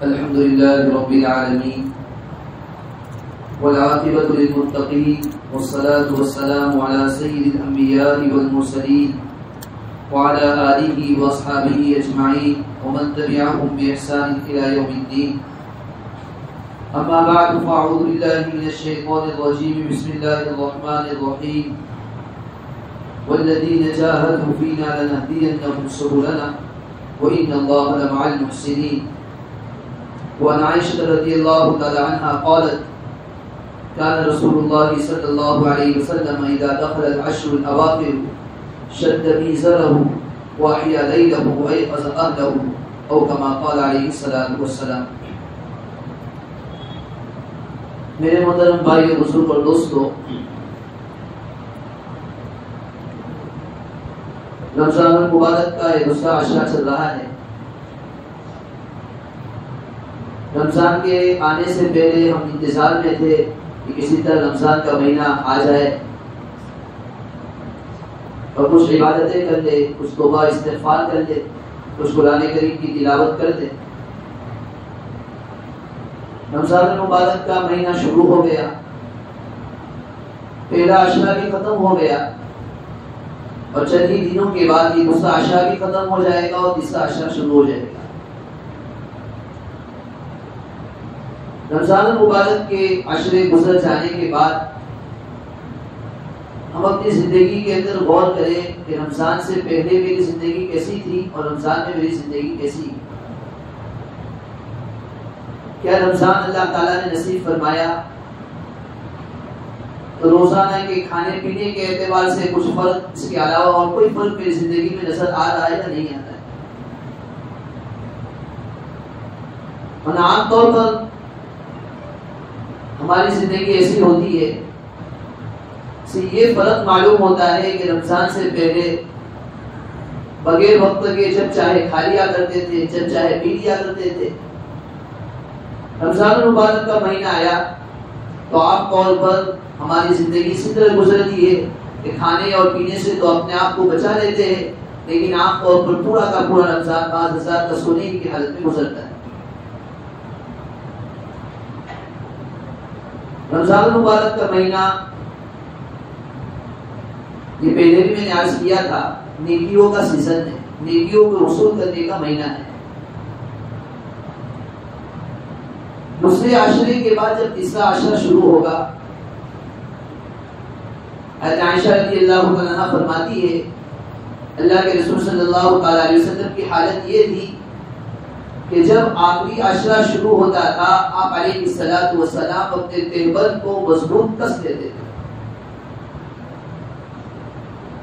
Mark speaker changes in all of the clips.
Speaker 1: الحمد لله رب العالمين والعاقبة للمتقين والصلاة والسلام على سيد الأنبياء والمرسلين وعلى آله وأصحابه أجمعين ومن تبعهم بإحسان إلى يوم الدين. أما بعد فأعوذ بالله من الشيطان الرجيم. بسم الله الرحمن الرحيم. والذين جاهدوا فينا لنهدينهم سبلنا وإن الله لمع المحسنين. وعن عائشة رضي الله تعالى عنها قالت كان رسول الله صلى الله عليه وسلم إذا دخل العشر الأواخر شد ميزره وأحيا ليله وأيقظ أهله أو كما قال عليه الصلاة والسلام. میرے محترم بھائی بزرگ اور دوستو، رمضان المبارک کا یہ دوسرا عشرہ چل رہا ہے. رمضان کے آنے سے پہلے ہم انتظار میں تھے کہ کسی طرح رمضان کا مہینہ آ جائے اور کچھ عبادتیں کر لے، کچھ توبہ استغفار کر لے، کچھ قرآن کریم کی تلاوت کر دے. رمضان المبارک کا مہینہ شروع ہو گیا، پہلا عشرہ بھی ختم ہو گیا اور چند ہی دنوں کے بعد یہ دوسرا عشرہ بھی ختم ہو جائے گا اور تیسرا عشرہ شروع ہو جائے گا. رمضان المبارک کے عشرے گزر جانے کے بعد ہم اپنی زندگی کے اندر غور کریں کہ رمضان سے پہلے میری زندگی کیسی تھی اور رمضان میں میری زندگی کیسی. کیا رمضان اللہ تعالیٰ نے نصیب فرمایا تو روزانہ کے کھانے پینے کے اعتبار سے کچھ فرق، اس کے علاوہ اور کوئی فرق میری زندگی میں نظر آ رہا ہے یا نہیں آتا ہے؟ اور عام طور پر ہماری زندگی ایسی ہوتی ہے سے یہ فرق معلوم ہوتا ہے کہ رمضان سے پہلے بغیر وقت کے جب چاہے کھا لیا کرتے تھے، جب چاہے پی لیا کرتے تھے. رمضان المبارک کا مہینہ آیا تو عام طور پر ہماری زندگی اسی طرح گزرتی ہے کہ کھانے اور پینے سے تو اپنے آپ کو بچا لیتے ہیں، لیکن عام طور پر پورا کا پورا رمضان 5000 کا سونے کی حالت میں گزرتا ہے. رمضان المبارک کا مہینہ یہ پہلے بھی میں نے عرض کیا تھا، نیکیوں کا سیزن ہے، نیکیوں کو وصول کرنے کا مہینہ ہے. دوسرے عشرے کے بعد جب تیسرا عشرہ شروع ہوگا، حضرت عائشہ رضی اللہ عنہا فرماتی ہے اللہ کے رسول صلی اللہ تعالی علیہ وسلم کی حالت یہ تھی کہ جب آخری عشرہ شروع ہوتا تھا آپ علیہ الصلوۃ والسلام اپنے تہبند کو مضبوط کس لیتے تھے.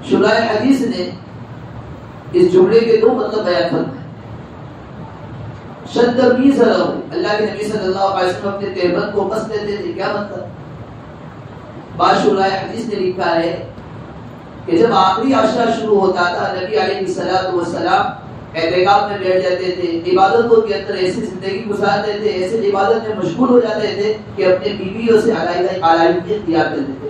Speaker 1: شرح حدیث نے اس جملے کے دو مطلب بیان فرمائے. شد میزرہ، اللہ کے نبی صلی اللہ علیہ وسلم اپنے تہبند کو کس لیتے تھے. کیا مطلب؟ بعض شرح حدیث نے لکھا ہے کہ جب آخری عشرہ شروع ہوتا تھا نبی علیہ الصلوۃ والسلام اعتکاف میں بیٹھ جاتے تھے، عبادتوں کے اندر ایسی زندگی گزارتے تھے، ایسے عبادت میں مشغول ہو جاتے تھے کہ اپنے بیویوں سے علیحدگی اختیار کر لیتے تھے.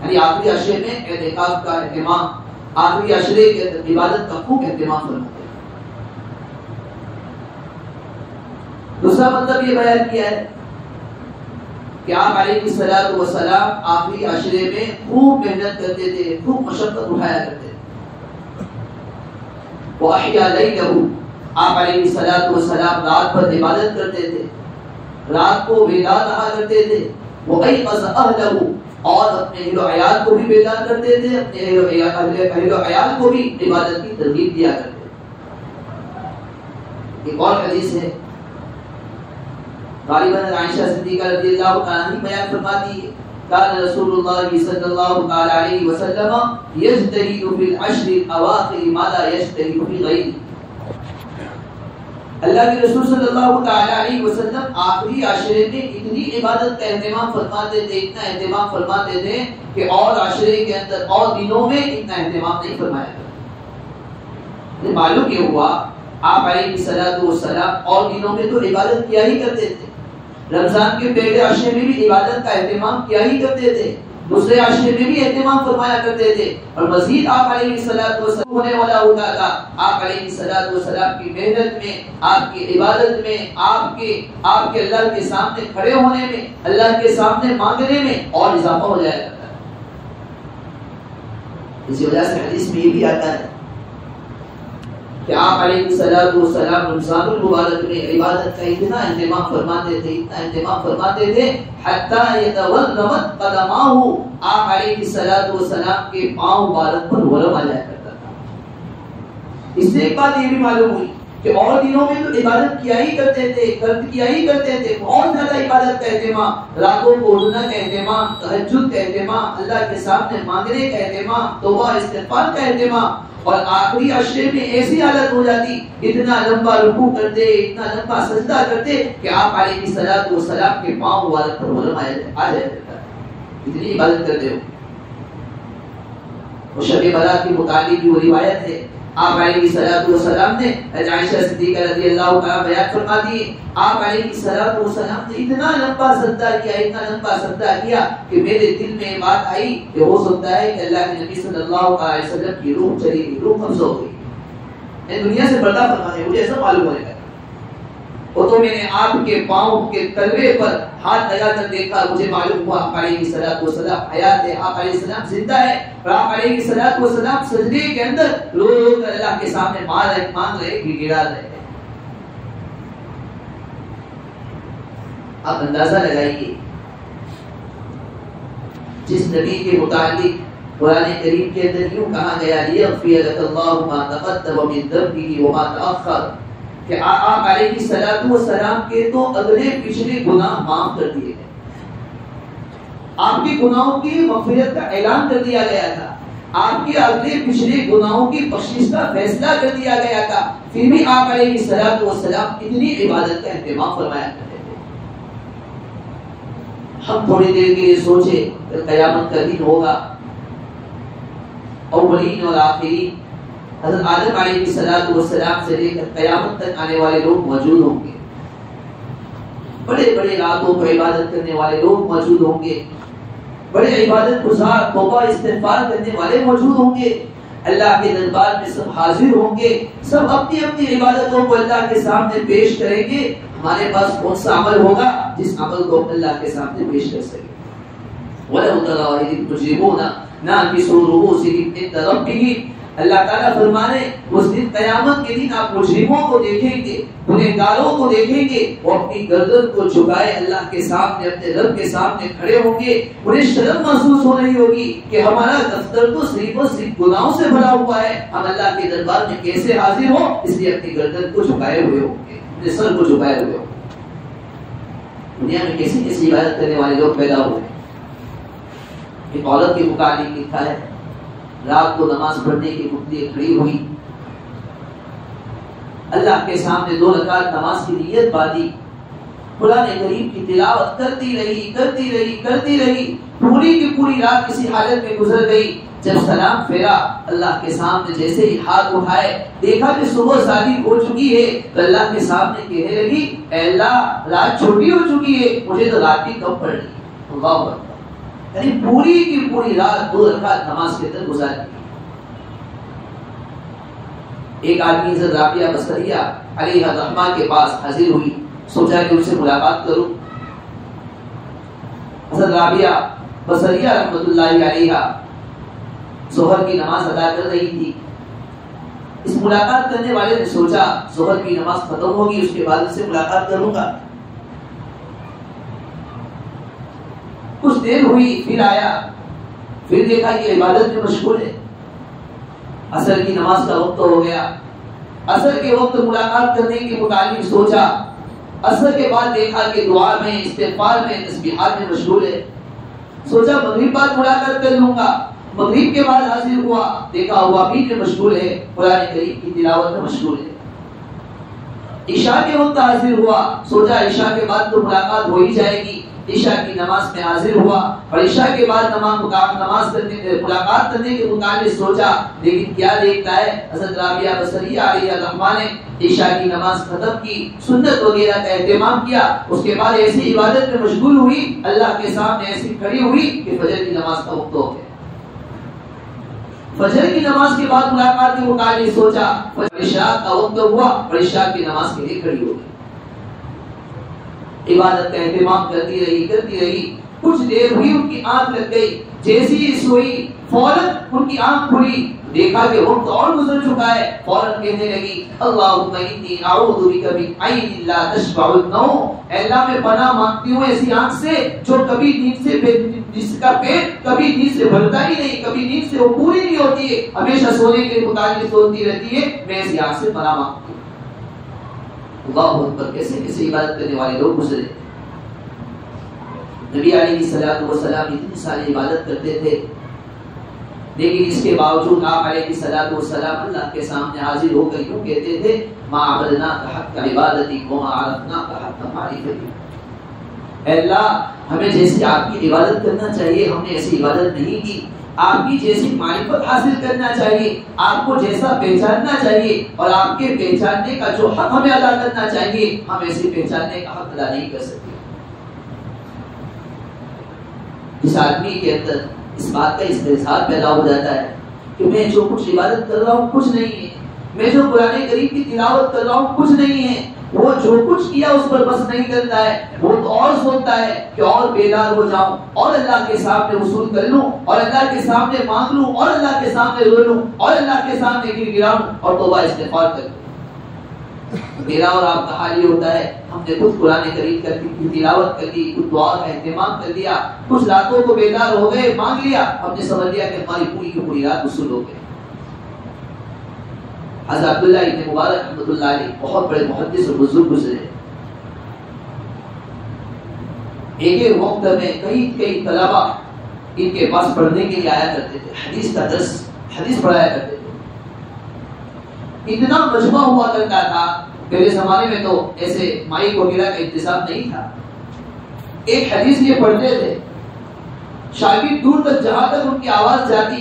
Speaker 1: یعنی آخری عشرے میں اعتکاف کا اہتمام، آخری عشرے کے اندر عبادت کا خوب اہتمام فرماتے. دوسرا مطلب یہ بیان کیا ہے کہ آپ علیہ الصلوۃ والسلام آخری عشرے میں خوب محنت کرتے تھے، خوب مشقت اٹھایا کرتے تھے. وَأَحْيَا لَيْلَهُ، آپ علیہ الصلوۃ والسلام رات بھر عبادت کرتے تھے، رات کو بیدار رہا کرتے تھے. وَأَيْقَظَ أَهْلَهُ، اور اپنے اہل و عیال کو بھی بیدار کرتے تھے، اپنے اہل و عیال کو بھی عبادت کی ترغیب دیا کرتے تھے. ایک اور حدیث ہے غالباً عائشہ صدیقہ رضی اللہ عنہا بیان فرماتی ہے كان رسول الله صلی اللہ تعالی علیہ وسلم یجتہد فی العشر الاواخر ما لا یجتہد فی غیرہ. اللہ کے رسول صلی اللہ تعالی علیہ وسلم آخری عشرے میں اتنی عبادت کا اہتمام فرماتے تھے، اتنا اہتمام فرماتے تھے کہ اور عشرے کے اندر اور دنوں میں اتنا اہتمام نہیں فرمایا کرتے. معلوم یہ ہوا آپ علیہ الصلوۃ والسلام اور دنوں میں تو عبادت کیا ہی کرتے تھے، رمضان کے پہلے عشرے میں بھی عبادت کا اہتمام کیا ہی کرتے تھے، دوسرے عشرے میں بھی اہتمام فرمایا کرتے تھے. اور مزید آپ علیہ الصلوۃ والسلام ہونے والا ہوتا تھا. آپ علیہ الصلوۃ والسلام کی محنت میں، آپ کی عبادت میں، آپ کے اللہ کے سامنے کھڑے ہونے میں، اللہ کے سامنے مانگنے میں اور اضافہ ہو جایا کرتا ہے. اسی وجہ سے حدیث میں یہ بھی آتا ہے کہ آپ علیہ الصلوۃ والسلام رمضان المبارک میں عبادت کا اتنا اہتمام فرماتے تھے حتی یتورمت قدماہ، آپ علیہ الصلوۃ والسلام کے پاؤں مبارک پر ورم آ جایا کرتا تھا. اس سے ایک بات یہ بھی معلوم ہوئی کہ اور دنوں میں تو عبادت کیا ہی کرتے تھے، بہت زیادہ عبادت کا اہتمام، راتوں کو اٹھنا کا اہتمام، تہجد کا اہتمام، اللہ کے سامنے مانگنے کا اہتمام، توبہ استغفار کا اہتمام. اور آخری عشرے میں ایسی حالت ہو جاتی، اتنا لمبا رکوع کرتے، اتنا لمبا سجدہ کرتے کہ آپ علیہ الصلوۃ والسلام کے پاؤں مبارک پر ورم آ جایا کرتا ہے. اتنی عبادت کرتے ہو. اور شب برات کے متعلق بھی وہ روایت ہے، آپ علیہ الصلوۃ والسلام نے عائشہ صدیقہ رضی اللہ تعالیٰ بیان فرماتی ہے، آپ علیہ الصلوۃ والسلام نے اتنا لمبا سجدہ کیا کہ میرے دل میں بات آئی کہ ہو سکتا ہے کہ اللہ کے نبی صلی اللہ علیہ وسلم کی روح چلی گئی، روح قبض ہو گئی، میں دنیا سے پردہ فرما ہے، مجھے ایسا معلوم ہونے لگا. وہ تو میں نے آپ کے پاؤں کے تلوے پر ہاتھ لگا کر دیکھا، مجھے معلوم ہوا آپ علیہ الصلوۃ والسلام حیات ہے، آپ علیہ السلام زندہ ہے. اور آپ علیہ الصلوۃ والسلام سجدے کے اندر رو کر اللہ کے سامنے مانگ رہے، گڑگڑا رہے. آپ اندازہ لگائیے جس نبی کے متعلق قرآن کریم کے اندر یوں کہا گیا لیغفر لک اللہ ما تقدم من ذنبہ وما تأخر، کہ آپ علیہ الصلوۃ والسلام کے تو اگلے پچھلے گناہ معاف کر دیے گئے، آپ کے گناہوں کی مغفرت کا اعلان کر دیا گیا تھا، آپ کے اگلے پچھلے گناہوں کی بخشش کا فیصلہ کر دیا گیا تھا، پھر بھی آپ علیہ الصلوۃ والسلام اتنی عبادت کا اہتمام فرمایا کرتے تھے. ہم تھوڑی دیر کے لیے سوچے کہ قیامت کا دن ہوگا، اولین اور آخرین حضرت آدم علیہ الصلوۃ والسلام سے لے کر قیامت تک آنے والے لوگ موجود ہوں گے، بڑے بڑے راتوں کو عبادت کرنے والے لوگ موجود ہوں گے، بڑے عبادت گزار توبہ استغفار کرنے والے موجود ہوں گے. اللہ کے دربار میں سب حاضر ہوں گے، سب اپنی اپنی عبادتوں کو اللہ کے سامنے پیش کریں گے. ہمارے پاس کون سا عمل ہوگا جس عمل کو اللہ کے سامنے پیش کر سکیں. وَلَوْ تَرَىٰ إِذِ الْمُجْرِمُونَ نَاكِسُو رُءُوسِهِمْ عِندَ رَبِّهِمْ، اللہ تعالیٰ فرمانے اس دن قیامت کے دن آپ مجرموں کو دیکھیں گے، گنہگاروں کو دیکھیں گے، وہ اپنی گردن کو جھکائے اللہ کے سامنے اپنے رب کے سامنے کھڑے ہوں گے. انہیں شرم محسوس ہو رہی ہوگی کہ ہمارا دفتر تو صرف اور صرف گناہوں سے بھرا ہوا ہے، ہم اللہ کے دربار میں کیسے حاضر ہو، اس لیے اپنی گردن کو جھکائے ہوئے ہوں گے، اپنے سر کو جھکائے ہوئے ہوں گے. دنیا میں کیسی کیسی عبادت کرنے والے لوگ پیدا ہوئے. ایک عورت کے متعلق لکھا ہے، رات کو نماز پڑھنے کے لیے کھڑی ہوئی، اللہ کے سامنے 2 رکعت نماز کی نیت باندھی، قرآن کریم کی تلاوت کرتی رہی، پوری کی پوری رات کسی حالت میں گزر گئی. جب سلام پھیرا اللہ کے سامنے جیسے ہی ہاتھ اٹھائے، دیکھا کہ صبح شادی ہو چکی ہے، تو اللہ کے سامنے کہنے لگی اے اللہ رات چھوٹی ہو چکی ہے، مجھے تو رات کی کم پڑ رہی. اللہ اکبر. یعنی پوری کی پوری رات 2 رکعت نماز کے اندر گزار دی. ایک آدمی حضرت رابعہ بصریہ علیہ الرحمہ کے پاس حاضر ہوئی، سوچا کہ ان سے ملاقات کروں. حضرت رابعہ بصریہ رحمۃ اللہ علیہ ظہر کی نماز ادا کر رہی تھی. اس ملاقات کرنے والے نے سوچا ظہر کی نماز ختم ہوگی، اس کے بعد ان سے ملاقات کروں گا. کچھ دیر ہوئی، پھر آیا، پھر دیکھا کہ عبادت میں مشغول ہے. عصر کی نماز کا وقت ہو گیا. عصر کے وقت ملاقات کرنے کے متعلق سوچا. عصر کے بعد دیکھا کہ دعا میں، استغفار میں، تسبیحات میں مشغول ہے. سوچا مغرب بعد ملاقات کر لوں گا. مغرب کے بعد حاضر ہوا، دیکھا ہوا بھی میں مشغول ہے، قرآن کریم کی تلاوت میں مشغول ہے. عشاء کے وقت حاضر ہوا، سوچا عشاء کے بعد تو ملاقات ہو ہی جائے گی. عشاء کی نماز میں حاضر ہوا اور عشاء کے بعد نماز کرنے ملاقات کرنے کے متعلق سوچا، لیکن کیا دیکھتا ہے حضرت رابعہ بصریہ علیہ الرحمہ نے عشاء کی نماز ختم کی، سنت وغیرہ کا اہتمام کیا، اس کے بعد ایسی عبادت میں مشغول ہوئی، اللہ کے سامنے ایسی کھڑی ہوئی کہ فجر کی نماز کا وقت ہو گیا۔ فجر کی نماز کے بعد ملاقات کے متعلق سوچا، عشاء کا وقت ہوا اور عشاء کی نماز کے لیے کھڑی ہو گئی، عبادت کا اہتمام کرتی رہی، کچھ دیر ہوئی ان کی آنکھ لگ گئی، جیسی ہی سوئی فوراً ان کی آنکھ کھلی، دیکھا کہ وقت اور گزر چکا ہے، فوراً کہنے لگی اللہم انی اعوذ بک من عین لا تشبع النوم، اے اللہ میں پناہ مانگتی ہوں ایسی آنکھ سے جو کبھی نیند سے جس کا پیٹ کبھی نیند سے بھرتا ہی نہیں، کبھی نیند سے وہ پوری نہیں ہوتی ہے، ہمیشہ سونے کے متعلق سوچتی رہتی ہے، میں ایسی آنکھ سے پناہ مانگتی ہوں۔ اللہ اکبر، کیسے کیسے عبادت کرنے والے لوگ گزرے۔ نبی علیہ الصلوۃ والسلام اتنی ساری عبادت کرتے تھے، لیکن اس کے باوجود آپ علیہ الصلوۃ والسلام اللہ کے سامنے حاضر ہو کر یوں کہتے تھے ما عبدناک حق عبادتی وما عرفناک حق معرفتی، اے اللہ ہمیں جیسی آپ کی عبادت کرنا چاہیے ہم نے ایسی عبادت نہیں کی، آپ کی جیسی معرفت حاصل کرنا چاہیے، آپ کو جیسا پہچاننا چاہیے اور آپ کے پہچاننے کا جو حق ہمیں ادا کرنا چاہیے ہم ایسے پہچاننے کا حق ادا نہیں کر سکتے۔ جس آدمی کے اندر اس بات کا استحصال پیدا ہو جاتا ہے کہ میں جو کچھ عبادت کر رہا ہوں کچھ نہیں ہے، میں جو قرآن کریم کی تلاوت کر رہا ہوں کچھ نہیں ہے، وہ جو کچھ کیا اس پر بس نہیں کرتا ہے، وہ تو اور سوچتا ہے کہ اور بیدار ہو جاؤں اور اللہ کے سامنے وصول کر لوں اور اللہ کے سامنے مانگ لوں اور اللہ کے سامنے رو لوں اور اللہ کے سامنے گر گراؤں اور توبہ استغفار کر لوں۔ میرا اور آپ کا حال یہ ہوتا ہے ہم نے خود قرآن کریم کی تلاوت کر دی، کچھ دعا کا اہتمام کر دیا، کچھ راتوں کو بیدار ہو گئے مانگ لیا، ہم نے سمجھ لیا کہ ہماری پوری کی پوری رات وصول ہو گئی۔ حضرت عبداللہ ابن مبارک رحمۃ اللہ علیہ بہت بڑے محدث اور بزرگ گزرے، ایک وقت میں کئی طلبہ ان کے پاس پڑھنے کے لیے آیا کرتے تھے، حدیث کا درس حدیث پڑھایا کرتے تھے، اتنا مجمع ہوا کرتا تھا، پہلے زمانے میں تو ایسے مائک وغیرہ کا انتظام نہیں تھا، ایک حدیث یہ پڑھتے تھے، شاگرد دور تک جہاں تک ان کی آواز جاتی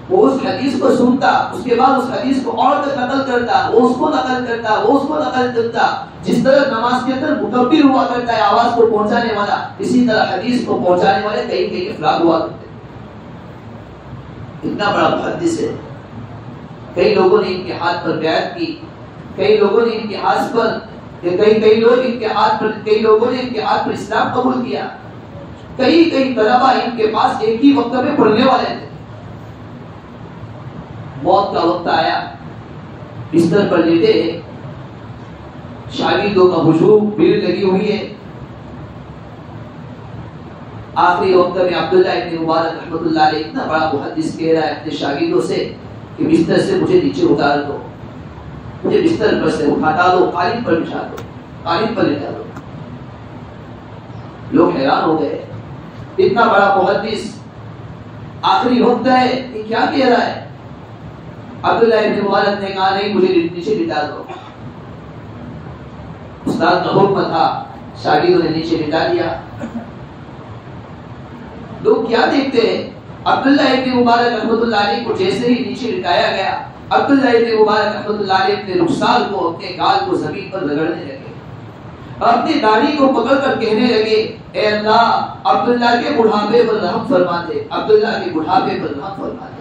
Speaker 1: وہ اس حدیث کو سنتا، اس کے بعد اس حدیث کو اور تک نقل کرتا، وہ اس کو نقل کرتا، وہ اس کو نقل کرتا، جس طرح نماز کے اندر مکبر ہوا کرتا ہے آواز کو پہنچانے والا، اسی طرح حدیث کو پہنچانے والے کئی افراد ہوا کرتے ہیں۔ اتنا بڑا محدث ہے، کئی لوگوں نے ان کے ہاتھ پر بیعت کی، کئی لوگوں نے ان کے ہاتھ پر کئی لوگوں نے ان کے ہاتھ پر اسلام قبول کیا، کئی طلبہ ان کے پاس ایک ہی وقت میں پڑھنے والے تھے۔ موت کا وقت آیا، بستر پر لیٹے، شاگردوں کا ہجوم بھیڑ لگی ہوئی ہے، آخری وقت میں عبداللہ ابن مبارک رحمۃ اللہ علیہ اتنا بڑا محدث کہہ رہا ہے اپنے شاگردوں سے کہ بستر سے مجھے نیچے اتار دو، مجھے بستر پر سے اٹھا دو، قالین پر بچھا دو، قالین پر لٹا دو۔ لوگ حیران ہو گئے، اتنا بڑا محدث آخری وقت ہے یہ کیا کہہ رہا ہے؟ عبداللہ ابن مبارک نے کہا نہیں مجھے نیچے لٹا دو۔ استاد کا حکم تھا، شاگردوں نے نیچے لٹا دیا۔ لوگ کیا دیکھتے ہیں؟ عبداللہ ابن مبارک رحمۃ اللہ علیہ کو جیسے ہی نیچے لٹایا گیا، عبداللہ ابن مبارک رحمۃ اللہ علیہ اپنے رخسار کو اپنے گال کو زمین پر رگڑنے لگے، اپنی داڑھی کو پکڑ کر کہنے لگے اے اللہ عبداللہ کے بڑھاپے پر رحم فرما دے، عبداللہ کے بڑھاپے پر رحم فرما دے۔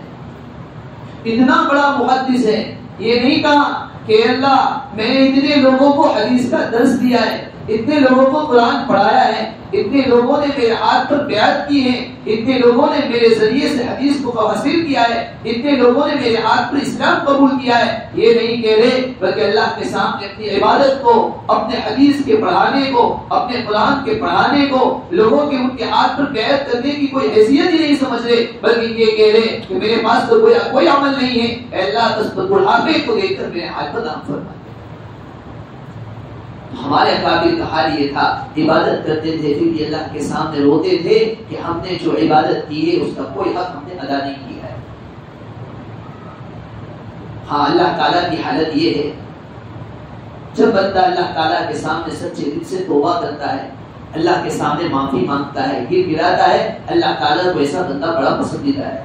Speaker 1: اتنا بڑا محدث ہے، یہ نہیں کہا کہ اللہ میں نے اتنے لوگوں کو حدیث کا درس دیا ہے، اتنے لوگوں کو قرآن پڑھایا ہے، اتنے لوگوں نے میرے ہاتھ پر بیعت کی ہے، اتنے لوگوں نے میرے ذریعے سے حدیث کو حاصل کیا ہے، اتنے لوگوں نے میرے ہاتھ پر اسلام قبول کیا ہے، یہ نہیں کہہ رہے، بلکہ اللہ کے سامنے اپنی عبادت کو، اپنے حدیث کے پڑھانے کو، اپنے قرآن کے پڑھانے کو، لوگوں کے ان کے ہاتھ پر بیعت کرنے کی کوئی حیثیت ہی نہیں سمجھ رہے، بلکہ یہ کہہ رہے کہ میرے پاس تو کوئی عمل نہیں ہے، اے اللہ بس بڑھاپے کو دیکھ کر میرے ہاتھ پر رحم فرما۔ ہمارے اکابر کا حال یہ تھا، عبادت کرتے تھے پھر بھی اللہ کے سامنے روتے تھے کہ ہم نے جو عبادت کی ہے اس کا کوئی حق ہم نے ادا نہیں کیا ہے۔ ہاں اللہ تعالیٰ کی حالت یہ ہے، جب بندہ اللہ تعالیٰ کے سامنے سچے دل سے توبہ کرتا ہے، اللہ کے سامنے معافی مانگتا ہے، گر گراتا ہے، اللہ تعالیٰ کو ایسا بندہ بڑا پسندیدہ ہے۔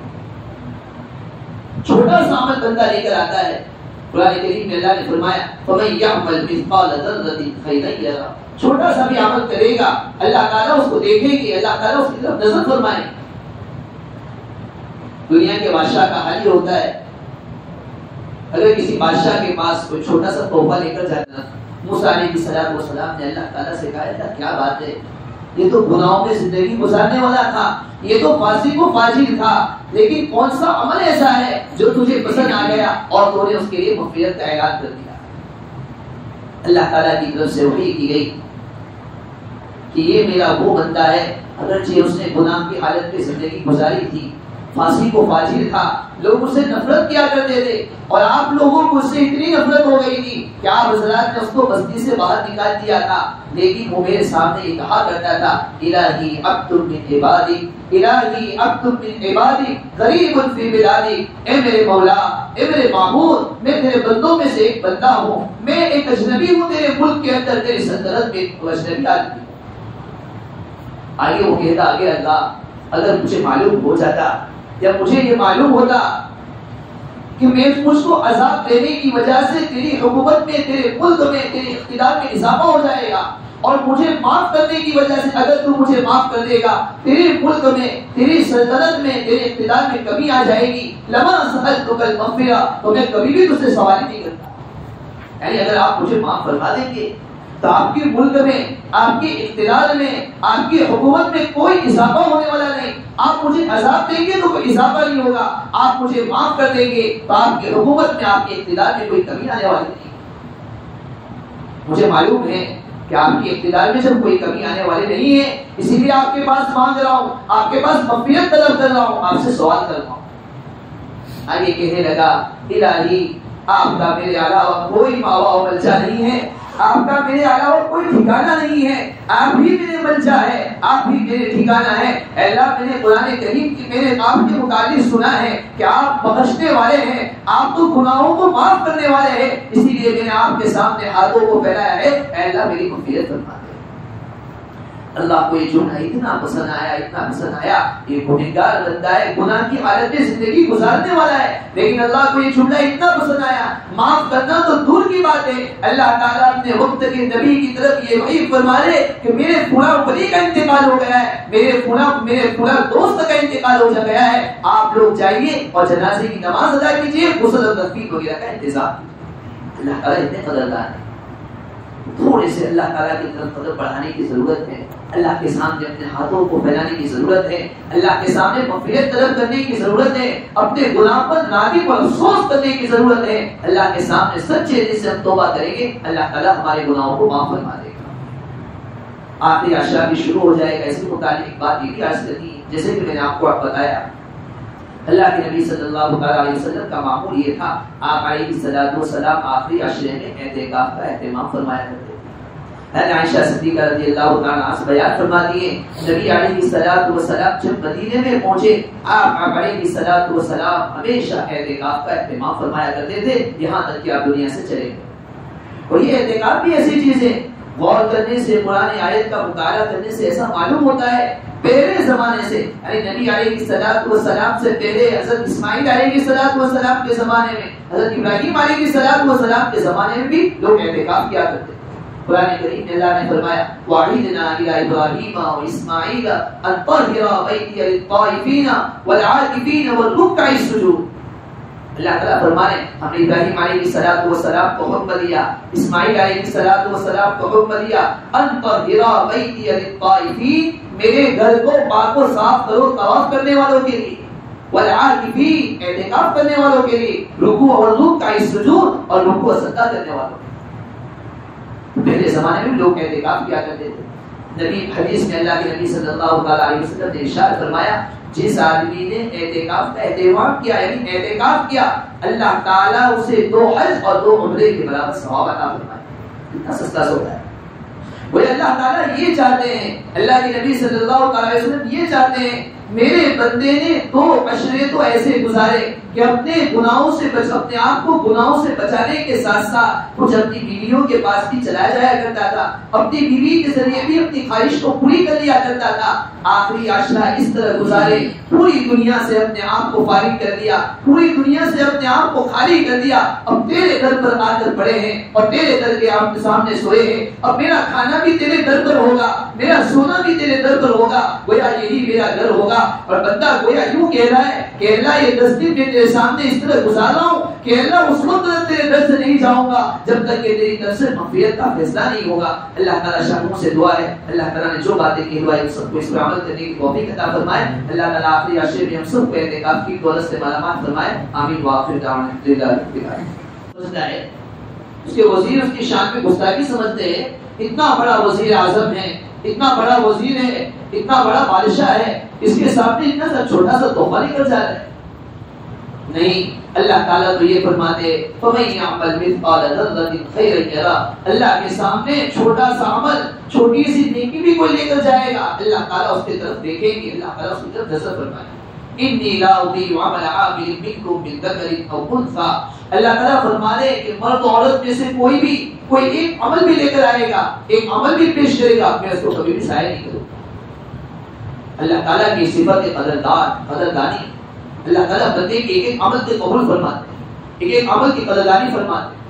Speaker 1: چھوٹا سا عمل بندہ لے کر آتا ہے، قرآن کریم میں اللہ نے فرمایا فَمَن يَعْمَلْ مِثْقَالَ ذَرَّةٍ خَيْرًا يَرَهُ، چھوٹا سا بھی عمل کرے گا اللہ تعالیٰ اس کو دیکھیں گے، اللہ تعالیٰ اس کی طرف نظر فرمائیں۔ دنیا کے بادشاہ کا حال یہ ہوتا ہے، اگر کسی بادشاہ کے پاس کوئی چھوٹا سا تحفہ لے کر جاتا، موسیٰ علیہ السلام نے اللہ تعالیٰ سے کہا اللہ کیا بات ہے، یہ تو گناہوں میں زندگی گزارنے والا تھا، یہ تو فاسق و فاجر تھا، لیکن کون سا عمل ایسا ہے جو تجھے پسند آ گیا اور تو نے اس کے لیے مغفرت کا اعلان کر دیا۔ اللہ تعالیٰ کی طرف سے وحی کی گئی کہ یہ میرا وہ بندہ ہے، اگرچہ اس نے گناہ کی حالت میں زندگی گزاری تھی، فاسق و فاجر تھا، لوگ اسے نفرت کیا کرتے تھے، اور آپ لوگوں کو اس سے اتنی نفرت ہو گئی تھی کہ آپ حضرات نے اس کو بستی سے باہر نکال دیا تھا، لیکن وہ میرے سامنے یہ کہا کرتا تھا الہی اکتب من عبادی، الہی اکتب من عبادی قریب فی بلادی، اے میرے مولا، اے میرے معبود، میں تیرے بندوں میں سے ایک بندہ ہوں، میں ایک اجنبی ہوں تیرے ملک کے اندر، تیری سلطنت میں ایک اجنبی آدمی۔ آگے وہ کہتا آگے اللہ اگر مجھے معلوم ہو جاتا یا مجھے یہ معلوم ہوتا کہ میں مجھ کو عذاب دینے کی وجہ سے تیری حکومت میں، تیرے ملک میں، تیرے اقتدار میں اضافہ ہو جائے گا، اور مجھے معاف کرنے کی وجہ سے اگر تو مجھے معاف کر دے گا، تیرے ملک میں، تیری سلطنت میں، تیرے اقتدار میں کمی آ جائے گی، لما سألتک المغفرہ، تو میں کبھی بھی تجھ سے سوال نہیں کرتا۔ یعنی اگر آپ مجھے معاف فرما دیں گے تو آپ کے ملک میں، آپ کے اقتدار میں، آپ کی حکومت میں کوئی اضافہ ہونے والا نہیں، آپ مجھے عذاب دیں گے تو کوئی اضافہ نہیں ہوگا، آپ مجھے معاف کر دیں گے تو آپ کی حکومت میں، آپ کے اقتدار میں کوئی کمی آنے والی نہیں۔ مجھے معلوم ہے کہ آپ کے اقتدار میں جب کوئی کمی آنے والی نہیں ہے، اسی لیے آپ کے پاس مانگ رہا ہوں، آپ کے پاس مغفرت طلب کر رہا ہوں، آپ سے سوال کر رہا ہوں۔ آگے کہنے لگا الہی آپ کا میرے علاوہ کوئی ماوا و ملجا نہیں ہے، آپ کا میرے علاوہ کوئی ٹھکانہ نہیں ہے، آپ ہی میرے ملجا ہے، آپ ہی میرے ٹھکانہ ہے۔ اے اللہ میں نے قرآن کریم کی میں نے آپ کے متعلق سنا ہے کہ آپ بخشنے والے ہیں، آپ تو گناہوں کو معاف کرنے والے ہیں، اسی لیے میں نے آپ کے سامنے ہاتھوں کو پھیلایا ہے، اے اللہ میری مغفرت فرما دے۔ اللہ کو یہ جملہ اتنا پسند آیا، اتنا پسند آیا، یہ گنہگار بندہ ہے، گناہ کی حالت میں زندگی گزارنے والا ہے، لیکن اللہ کو یہ جملہ اتنا پسند آیا، معاف کرنا تو دور کی بات ہے، اللہ تعالیٰ اپنے وقت کے نبی کی طرف یہ وحی فرما رہے کہ میرے فلاں ولی کا انتقال ہو گیا ہے، میرے فلاں دوست کا انتقال ہو گیا ہے، آپ لوگ جائیے اور جنازے کی نماز ادا کیجیے، غسل اور تکفین وغیرہ کا انتظام کیجیے۔ اللہ تعالیٰ اتنے قدردان ہے، تھوڑے سے اللہ تعالیٰ کی طرف قدر بڑھانے کی ضرورت ہے، اللہ کے سامنے اپنے ہاتھوں کو پھیلانے کی ضرورت ہے، اللہ کے سامنے مغفرت طلب کرنے کی ضرورت ہے، اپنے گناہ پر نادم اور افسوس کرنے کی ضرورت ہے، اللہ کے سامنے سچے دل سے ہم توبہ کریں گے، اللہ تعالیٰ ہمارے گناہوں کو معاف فرما دے گا۔ آخری عشرہ بھی شروع ہو جائے گا، اسی متعلق بات یہ بھی عرض کرنی، جیسے کہ میں نے آپ کو بتایا اللہ کے نبی صلی اللہ علیہ وسلم کا معمول یہ تھا، آپ علیہ السلام آخری عشرے میں اعتکاف کا اہتمام فرمایا کرتے تھے۔ عائشہ صدیقہ رضی اللہ تعالیٰ عنہا سے بیان فرماتی ہے نبی علیہ السلام جب مدینے میں پہنچے، آپ علیہ السلام ہمیشہ اعتکاف کا اہتمام فرمایا کرتے تھے یہاں تک کہ آپ دنیا سے چلے گئے۔ اور یہ اعتکاف بھی ایسی چیز ہے، غور کرنے سے، قرآن آیت کا مطالعہ کرنے سے ایسا معلوم ہوتا ہے پہلے زمانے سے، یعنی نبی علیہ السلام سے پہلے حضرت اسماعیل علیہ السلام کے زمانے میں، حضرت ابراہیم علیہ السلام کے زمانے میں بھی لوگ اعتکاف کیا کرتے تھے۔ قرآن کریم میں اللہ نے فرمایا وَعِدْنَا إِلَىٰ إِبْرَاهِيمَ وَإِسْمَاعِيلَ أَن طَهِّرَا بَيْتِيَ لِلطَّائِفِينَ وَالْعَاكِفِينَ وَالرُّكَّعِ السُّجُودِ۔ اللہ تعالیٰ فرمانے ہم نے ابراہیم علیہ السلام کو حکم دیا، اسماعیل علیہ السلام کو حکم دیا ان طَهِّرَا بَيْتِيَ لِلطَّائِفِينَ، میرے گھر کو پاک و صاف کرو طواف کرنے والوں کے لیے، والعاکفین اعتکاف کرنے والوں کے لیے، رکوع اور رکوع السجود اور رکوع و سجدہ کرنے والوں کے لیے۔ پہلے زمانے میں لوگ اعتکاف کیا کرتے تھے۔ نبی حدیث میں اللہ کے نبی صلی اللہ علیہ وسلم نے ارشاد فرمایا جس آدمی نے اعتکاف کا اہتمام کیا، یعنی اعتکاف کیا، اللہ تعالیٰ اسے 2 حج اور 2 عمرے کے برابر ثواب عطا فرمائے۔ کتنا سستا سودا ہے۔ وہ اللہ تعالیٰ یہ چاہتے ہیں، اللہ کے نبی صلی اللہ علیہ وسلم یہ چاہتے ہیں میرے بندے نے 2 عشرے تو ایسے گزارے کہ اپنے گناہوں سے اپنے آپ کو گناہوں سے بچانے کے ساتھ ساتھ کچھ اپنی بیویوں کے پاس بھی چلا جایا کرتا تھا، اپنی بیوی کے ذریعے بھی اپنی خواہش کو پوری کر لیا کرتا تھا۔ آخری عشرہ اس طرح گزارے، پوری دنیا سے اپنے آپ کو فارغ کر دیا، پوری دنیا سے اپنے آپ کو خالی کر دیا، اب تیرے در پر آ کر پڑے ہیں اور تیرے در کے آپ کے سامنے سوئے ہیں، اب میرا کھانا بھی تیرے در پر ہوگا، میرا سونا بھی تیرے در پر ہوگا، گویا یہی میرا گھر ہوگا۔ اور بندہ گویا یوں کہہ رہا ہے کہ اللہ یہ 10 دن میں تیرے سامنے اس طرح گزار رہا ہوں کہ اللہ اس وقت تیرے در سے نہیں جاؤں گا جب تک کہ تیری طرف سے مغفرت کا فیصلہ نہیں ہوگا۔ اللہ تعالیٰ شاہوں سے دعا ہے اللہ تعالیٰ نے جو باتیں کی دعا ہے سب کو اس پر عمل کرنے کی توفیق عطا فرمائے۔ اللہ تعالیٰ آخری عشرے میں ہم سب کو اعتکاف کی دولت سے مالا مال فرمائے، آمین وآخر دعوانا الحمدللہ رب العالمین۔ سمجھتا ہے اس کے وزیر اس کی شان میں گستاخی سمجھتے ہیں، اتنا بڑا وزیر اعظم ہے، اتنا بڑا وزیر ہے، اتنا بڑا بادشاہ ہے، اس کے سامنے اتنا سا چھوٹا سا تحفہ نکل جا رہا ہے۔ نہیں، اللہ تعالیٰ تو یہ فرماتے فَمَن يَعْمَلْ مِثْقَالَ ذَرَّةٍ خَيْرًا يَرَهُ، اللہ کے سامنے چھوٹا سا عمل، چھوٹی سی نیکی بھی کوئی لے کر جائے گا، اللہ تعالیٰ اس کی طرف دیکھیں گے، اللہ تعالیٰ اس کی طرف نظر فرمائے گا۔ انی لا اضیع عمل عامل منکم من ذکر او انثی، اللہ تعالیٰ فرما رہے کہ مرد و عورت میں سے کوئی بھی کوئی ایک عمل بھی لے کر آئے گا، ایک عمل بھی پیش کرے گا، میں اس کو کبھی بھی ضائع نہیں کروں۔ اللہ تعالیٰ کی صفت قدردانی، اللہ تعالیٰ بندے کے ایک ایک عمل کے قبول فرماتے ہیں، ایک ایک عمل کی قدردانی فرماتے ہیں۔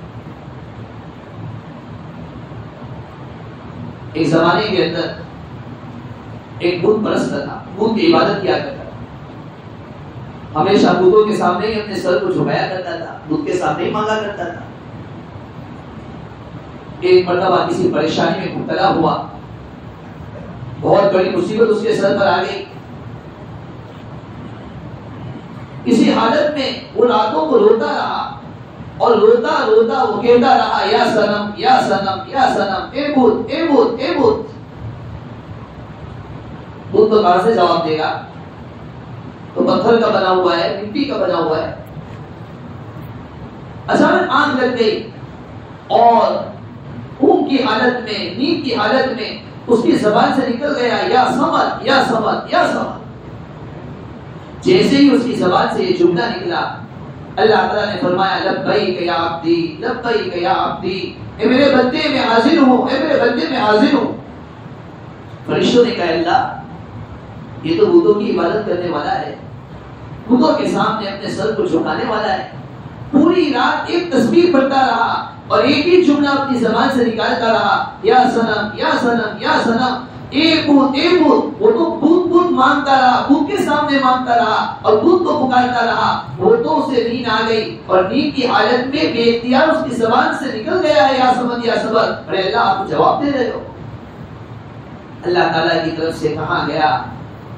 Speaker 1: ایک زمانے کے اندر ایک بت پرست تھا، بت کی عبادت کیا کرتا تھا، ہمیشہ بتوں کے سامنے ہی اپنے سر کو جھکایا کرتا تھا، بت کے سامنے ہی مانگا کرتا تھا۔ ایک مرتبہ کسی پریشانی میں مبتلا ہوا، بہت بڑی مصیبت اس کے سر پر آ گئی، اسی حالت میں وہ راتوں کو روتا رہا اور روتا روتا وہ کہتا رہا یا صنم یا صنم یا صنم، اے بت اے بت اے بت۔ بت تو کہاں سے جواب دے گا، تو پتھر کا بنا ہوا ہے، مٹی کا بنا ہوا ہے۔ اچانک آنکھ لگ گئی اور اونگ کی حالت میں، نیند کی حالت میں اس کی زبان سے نکل گیا یا صمد یا صمد یا صمد۔ جیسے ہی اس کی زبان سے یہ جملہ نکلا، اللہ تعالیٰ نے فرمایا لبیک یا عبدی لبیک یا عبدی، اے میرے بندے میں حاضر ہوں، اے میرے بندے میں حاضر ہوں۔ فرشتوں نے کہا اللہ یہ تو بتوں کی عبادت کرنے والا ہے، بتوں کے سامنے اپنے سر کو جھکانے والا ہے، پوری رات ایک تسبیح پڑھتا رہا اور ایک ہی جملہ اپنی زبان سے نکالتا رہا یا صنم یا صنم یا صنم، اے بت اے بت۔ وہ تو بت بت مانگتا رہا، بت کے سامنے مانگتا رہا اور بت کو پکارتا رہا۔ وہ تو اسے نیند آ گئی اور نیند کی حالت میں بے اختیار اس کی زبان سے نکل گیا ہے یا صمد یا صبر۔ ارے اللہ آپ جواب دے رہے ہو۔ اللہ تعالیٰ کی طرف سے کہا گیا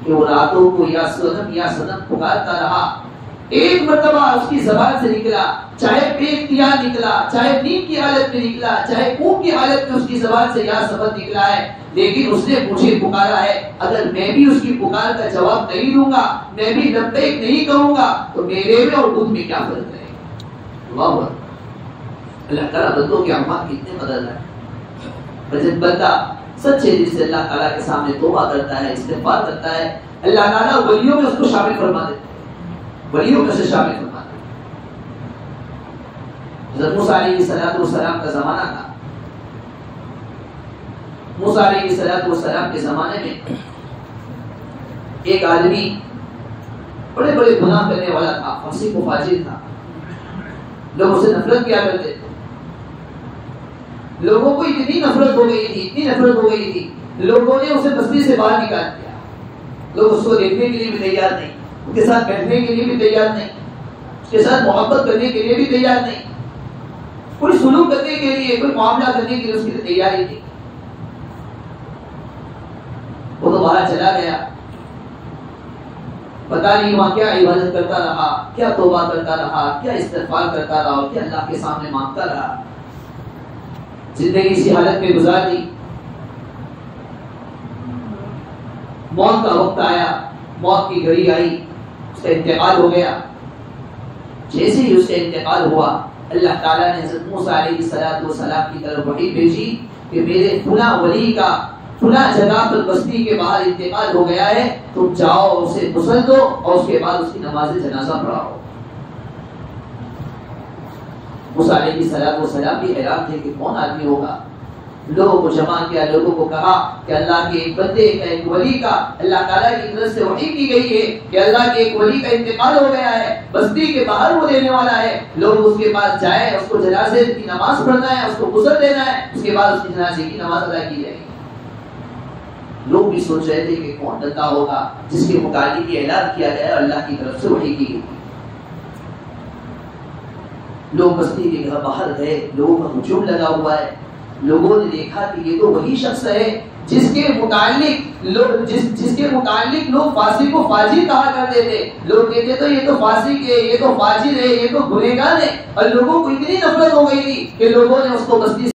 Speaker 1: کہ وہ راتوں کو یا صنم پکارتا رہا، ایک مرتبہ اس کی زبان سے نکلا، چاہے بے اختیار نکلا، چاہے نیند کی حالت میں نکلا، چاہے اونگ کی حالت میں اس کی زبان سے یا صمد نکلا ہے، لیکن اس نے مجھے پکارا ہے۔ اگر میں بھی اس کی پکار کا جواب نہیں دوں گا، میں بھی لبیک نہیں کہوں گا، تو میرے میں اور بت میں کیا فرق رہے گا؟ واہ واہ، اللہ تعالیٰ بندوں کے اعمال کتنے بدل رہا ہے۔ جب بندہ سچے دل سے اللہ تعالیٰ کے سامنے توبہ کرتا ہے، استغفار کرتا ہے، اللہ تعالیٰ ولیوں میں اس کو شامل فرما دیتے ہیں، ولیوں میں سے شامل فرما دیتے ہیں۔ حضرت موسیٰ علیہ السلام کا زمانہ تھا۔ موسیٰ علیہ السلام کے زمانے میں ایک آدمی بڑے بڑے گناہ کرنے والا تھا، فاسق و فاجر تھا، لوگ اسے نفرت کیا کرتے تھے، لوگوں کو اتنی نفرت ہو گئی تھی، اتنی نفرت ہو گئی تھی، لوگوں نے اسے بستی سے باہر نکال دیا۔ لوگ اس کو دیکھنے کے لیے بھی تیار نہیں، اس کے ساتھ بیٹھنے کے لیے بھی تیار نہیں، اس کے ساتھ محبت کرنے کے لیے بھی تیار نہیں، کوئی سلوک کرنے کے لیے، کوئی معاملہ کرنے کے لیے اس کی تیاری نہیں۔ وہ تو باہر چلا گیا، پتا نہیں وہاں کیا عبادت کرتا رہا، کیا توبہ کرتا رہا، کیا استغفار کرتا رہا اور کیا اللہ کے سامنے مانگتا رہا، زندگی اسی حالت میں گزار دی۔ موت کا وقت آیا، موت کی گھڑی آئی، اس کا انتقال ہو گیا۔ جیسے ہی اس کا انتقال ہوا، اللہ تعالیٰ نے حضرت موسیٰ علیہ السلام کی طرف وحی بھیجی کہ میرے فلاں ولی کا فلاں جگہ پر بستی کے باہر انتقال ہو گیا ہے، تم جاؤ اسے غسل دو اور اس کے بعد اس کی نماز جنازہ پڑھاؤ۔ موسیٰ علیہ السلام بھی حیران تھے کہ کون آدمی ہوگا۔ لوگوں کو جمع کیا، لوگوں کو کہا کہ اللہ کے ایک بندے کا، ایک ولی کا، اللہ تعالیٰ کی طرف سے وحی کی گئی ہے کہ اللہ کے ایک ولی کا انتقال ہو گیا ہے، بستی کے باہر وہ دینے والا ہے، لوگ اس کے پاس جائیں، اس کو جنازے کی نماز پڑھنا ہے، اس کو غسل دینا ہے، اس کے بعد اس کی جنازے کی نماز ادا کی جائے گی۔ لوگ بھی سوچ رہے تھے کہ کون بندہ ہوگا جس کے متعلق یہ اعلان کیا گیا اور اللہ کی طرف سے وحی کی گئی۔ لوگ بستی کے گھر باہر گئے، لوگوں کا ہجوم لگا ہوا ہے، لوگوں نے دیکھا کہ یہ تو وہی شخص ہے جس کے متعلق لوگ فاسق کو فاجر کہا کرتے تھے۔ لوگ کہتے تو یہ تو فاسق ہے، یہ تو فاجر ہے، یہ تو گنہگار ہے، اور لوگوں کو اتنی نفرت ہو گئی تھی کہ لوگوں نے اس کو بستی